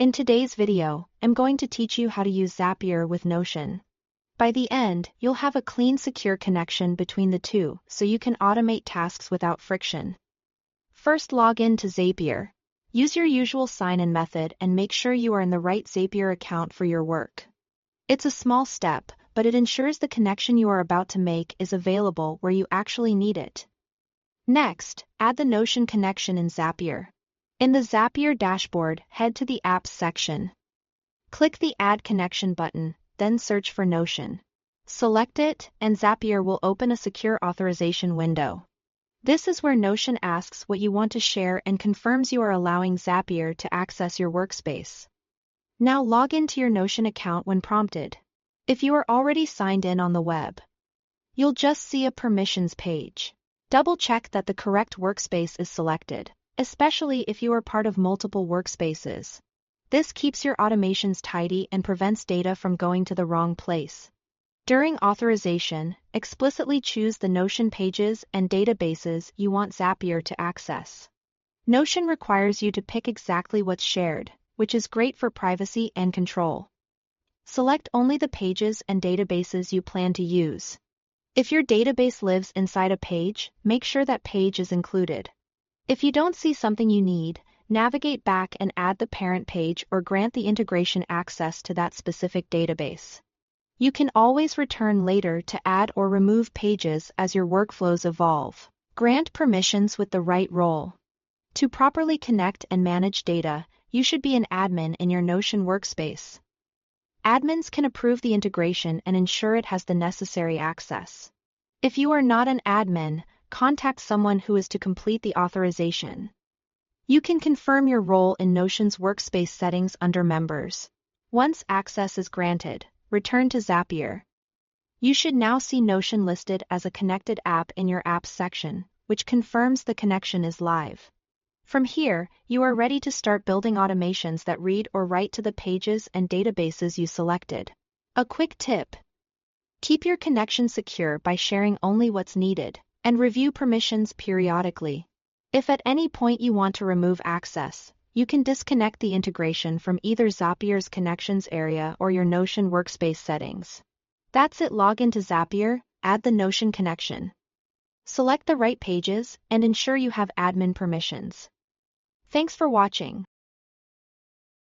In today's video, I'm going to teach you how to use Zapier with Notion. By the end, you'll have a clean, secure connection between the two so you can automate tasks without friction. First, log in to Zapier. Use your usual sign-in method and make sure you are in the right Zapier account for your work. It's a small step, but it ensures the connection you are about to make is available where you actually need it. Next, add the Notion connection in Zapier. In the Zapier dashboard, head to the Apps section. Click the Add Connection button, then search for Notion. Select it, and Zapier will open a secure authorization window. This is where Notion asks what you want to share and confirms you are allowing Zapier to access your workspace. Now log into your Notion account when prompted. If you are already signed in on the web, you'll just see a permissions page. Double-check that the correct workspace is selected, especially if you are part of multiple workspaces. This keeps your automations tidy and prevents data from going to the wrong place. During authorization, explicitly choose the Notion pages and databases you want Zapier to access. Notion requires you to pick exactly what's shared, which is great for privacy and control. Select only the pages and databases you plan to use. If your database lives inside a page, make sure that page is included. If you don't see something you need, navigate back and add the parent page or grant the integration access to that specific database. You can always return later to add or remove pages as your workflows evolve. Grant permissions with the right role. To properly connect and manage data, you should be an admin in your Notion workspace. Admins can approve the integration and ensure it has the necessary access. If you are not an admin, contact someone who is to complete the authorization. You can confirm your role in Notion's workspace settings under Members. Once access is granted, return to Zapier. You should now see Notion listed as a connected app in your Apps section, which confirms the connection is live. From here, you are ready to start building automations that read or write to the pages and databases you selected. A quick tip: keep your connection secure by sharing only what's needed, and review permissions periodically. If at any point you want to remove access, you can disconnect the integration from either Zapier's Connections area or your Notion workspace settings. That's it. Log into Zapier, add the Notion connection. Select the right pages, and ensure you have admin permissions. Thanks for watching.